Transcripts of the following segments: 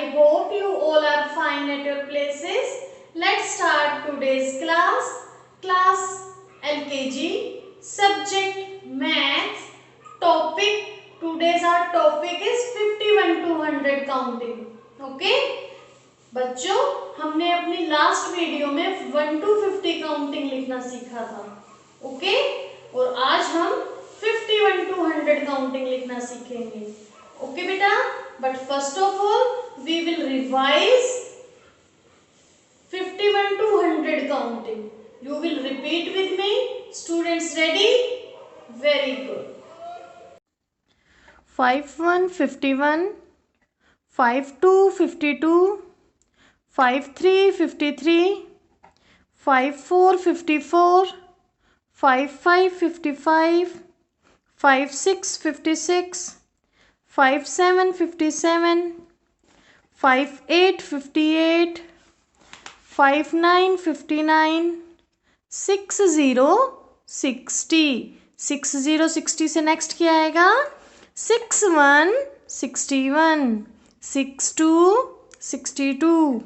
I hope you all are fine at your places. Let's start today's class. Class LKG, subject maths, topic. Today's our topic is 51 to 100 counting. Okay? बच्चों, हमने अपनी last video में 1 to 50 counting लिखना सीखा था. Okay? और आज हम 51 to 100 काउंटिंग लिखना सीखेंगे. ओके बेटा? But first of all, we will revise 51 to 100 counting. You will repeat with me. Students ready? Very good. 5-1 51, 5-2 52, 5-3 53, 5-4 54, 5-5 55, 5-6 56, 5-7 57, 5-8 58, 5-9 59, 6-0 60. 6-0 60 से नेक्स्ट क्या आएगा? 6-1 61, 6-2 62,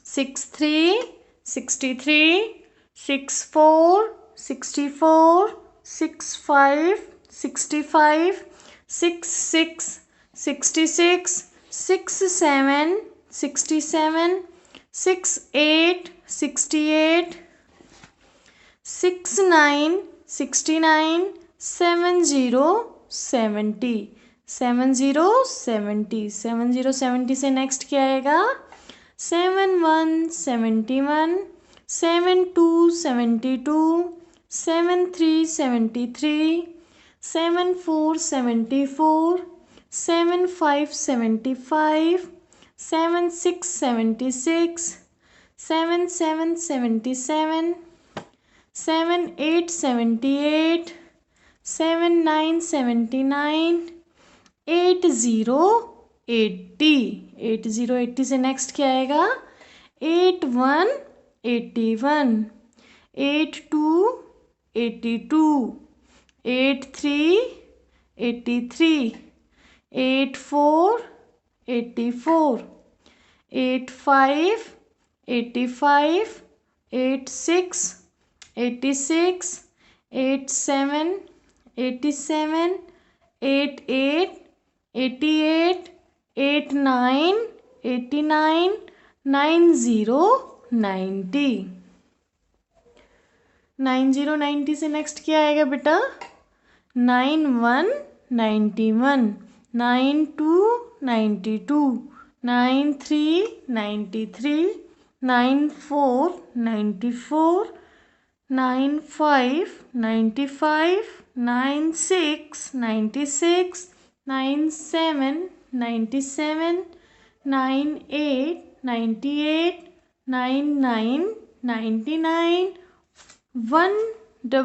6-3 63, 6-4 64, 6-5 65, 6-6 66, 6-7 67, 6-8 68, 6-9 69, 7-0 70. 7-0 70. 7-0 70 से नेक्स्ट क्या आएगा? 7-1 71, 7-2 72, 7-3 73, 7-4 74, 7-5 75, 7-6 76, 7-7 77, 7-8 78, 7-9 79, 8-0 80. 8-0 80 से नेक्स्ट क्या आएगा? 8-1 81, 8-2 82, 8-3 83, 8-4 84, 8-5 85, 8-6 86, 8-7 87, 8-8 88, 8-9 89, 9-0 90. 9-0 90 से नेक्स्ट क्या आएगा बेटा? 9-1 91, 9-2 92, 9-3 93, 9-4 94, 9-5 95, 9-6 96, 9-7 97, 9-8 98, 9-9 99, 100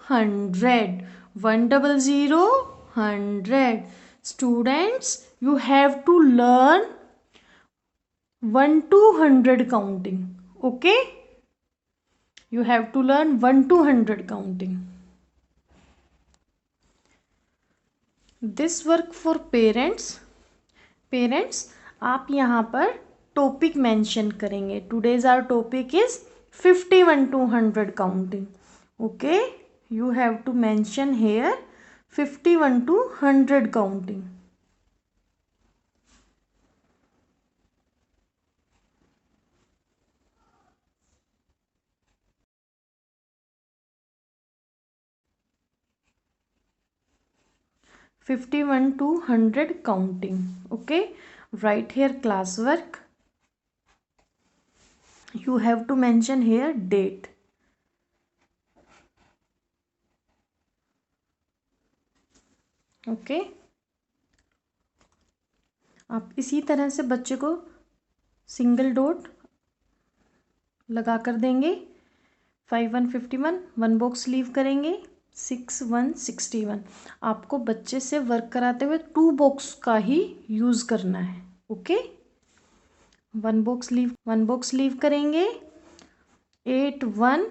100. 100 100. Students, you have to learn 1 to 100 counting. Okay? You have to learn 1 to 100 counting. This work for parents. Parents, आप यहाँ पर टॉपिक मेंशन करेंगे. Today's our topic is 51 to 100 counting. Okay? You have to mention here 51 to 100 counting. (51 to 100 counting). Okay, write here classwork. You have to mention here date. Okay, आप इसी तरह से बच्चे को सिंगल डॉट लगा कर देंगे. 5-1 51, 1 बॉक्स लीव करेंगे. 6-1 61. आपको बच्चे से वर्क कराते हुए 2 बॉक्स का ही यूज़ करना है. ओके, 1 बॉक्स लीव करेंगे. 8-1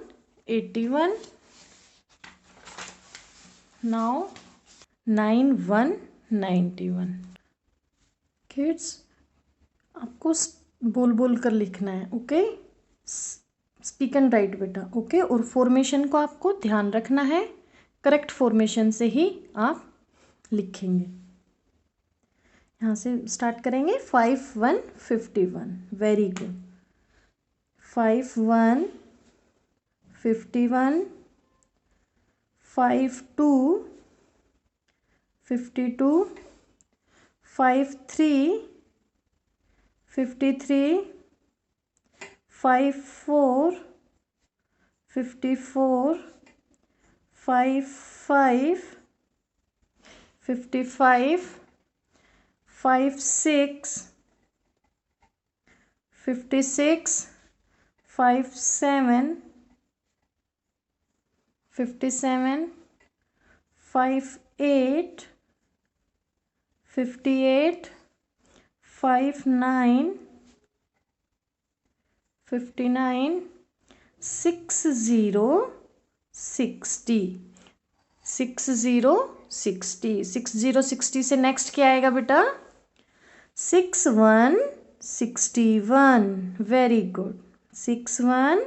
81. नाउ 9-1 91. Kids, आपको बोल बोल कर लिखना है, ओके। स्पीक एंड राइट बेटा, ओके। और फॉर्मेशन को आपको ध्यान रखना है, करेक्ट फॉर्मेशन से ही आप लिखेंगे। यहाँ से स्टार्ट करेंगे। 5 1 51, वेरी गुड। 5 1 51, 5 2 52, 5 3 53, 5 4 54, 5 5 55, 5 6 56, 5 7 57, 5 8 58, 5 9 59, 6 0 60, 6 0 60, 6 0 60 से नेक्स्ट क्या आएगा बेटा? 6 1 61, वेरी गुड। 6 1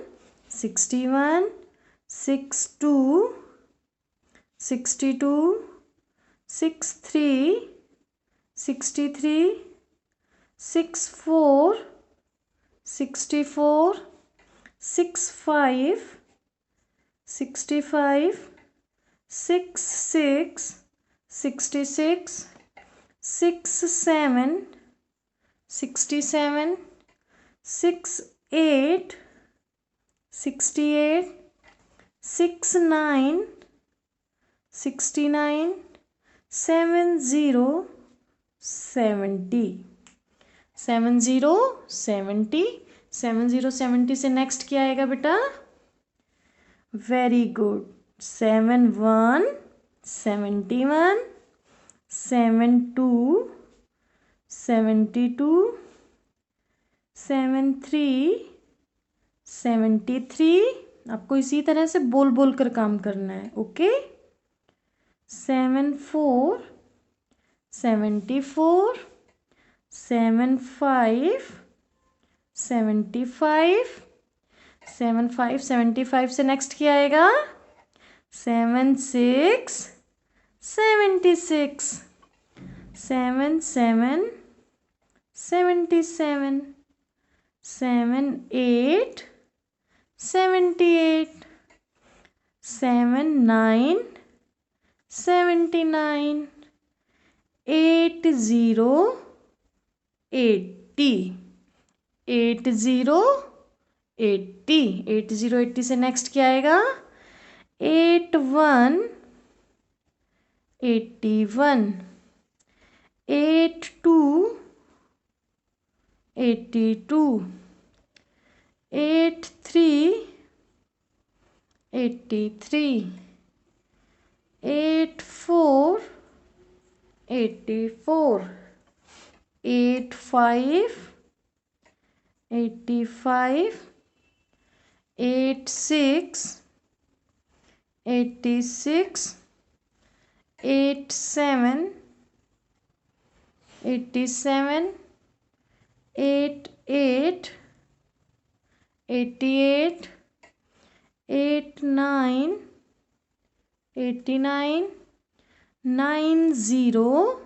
61, 6 2 62, 6 3 63, 6 4 64, 6 5 65, 6 6 66, 6 7 67, 6 8 68, 6 9 69, 7 0 70, 7 0 70, 7 0 70 से नेक्स्ट क्या आएगा बेटा? Very good. 7 1 71, 7 2 72, 7 3 73। आपको इसी तरह से बोल बोल कर काम करना है, ओके। 7 4 74, 7 5 75, 7 5 75 से नेक्स्ट क्या आएगा? 7 6 76, 7 7 77, 7 8 78, 7 9 79, 8 0 80, 8 0 80, 8 0 80 से नेक्स्ट क्या आएगा? 8 1 81, 8 2 82, 8 3 83, 8 4 84, 8 5 85, 8 6 86, 8 7 87, 8 8 88, 8 9 89, 9 0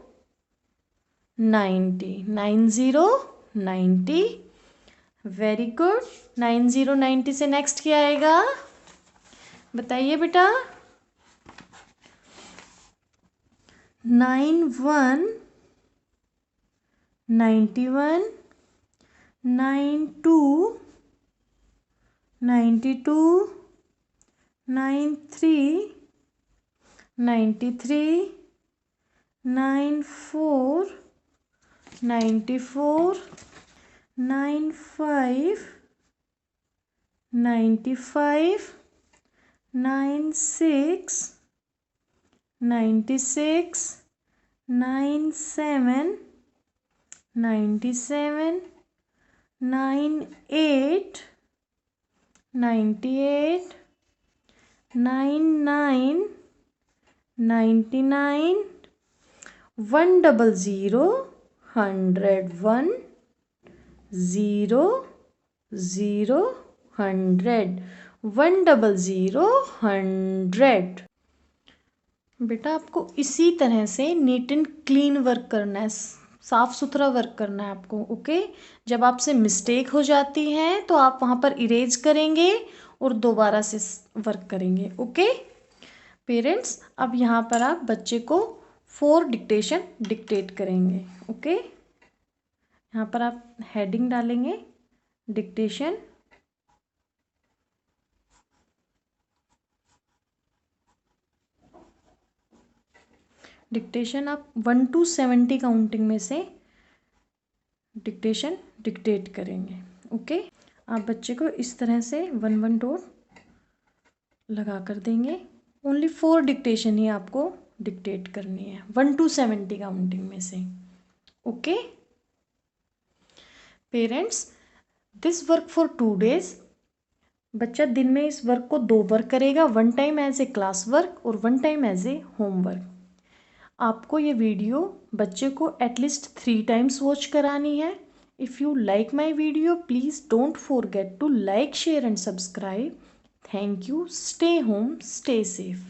90, 9 0 90, वेरी गुड। 9 0 90 से नेक्स्ट क्या आएगा? बताइए बेटा। 9 1 91, 9 2 92, 9 3 93, 9 4 94, 9 5 95, 9 6 96, 9 7 97, 9 8 98, 9 9 99, 1 0 0 101, 0 0 100, 100 100। बेटा आपको इसी तरह से नीट एंड क्लीन वर्क करना है, साफ सुथरा वर्क करना है आपको। ओके, जब आपसे मिस्टेक हो जाती है तो आप वहाँ पर इरेज करेंगे और दोबारा से वर्क करेंगे। ओके पेरेंट्स, अब यहाँ पर आप बच्चे को 4 डिक्टेशन डिक्टेट करेंगे। ओके, यहाँ पर आप हेडिंग डालेंगे डिक्टेशन। डिक्टेशन आप 1 to 70 काउंटिंग में से डिक्टेशन डिक्टेट करेंगे। ओके, आप बच्चे को इस तरह से 1 डॉट लगा कर देंगे। ओनली 4 डिक्टेशन ही आपको डिक्टेट करनी है 1 to 70 काउंटिंग में से। Okay parents, this work for 2 days। बच्चा दिन में इस वर्क को 2 बार करेगा, 1 time as a class work और 1 टाइम एज ए होमवर्क। आपको ये वीडियो बच्चे को एटलीस्ट 3 times वॉच करानी है। If you like my video please don't forget to like, share and subscribe. Thank you. Stay home, stay safe.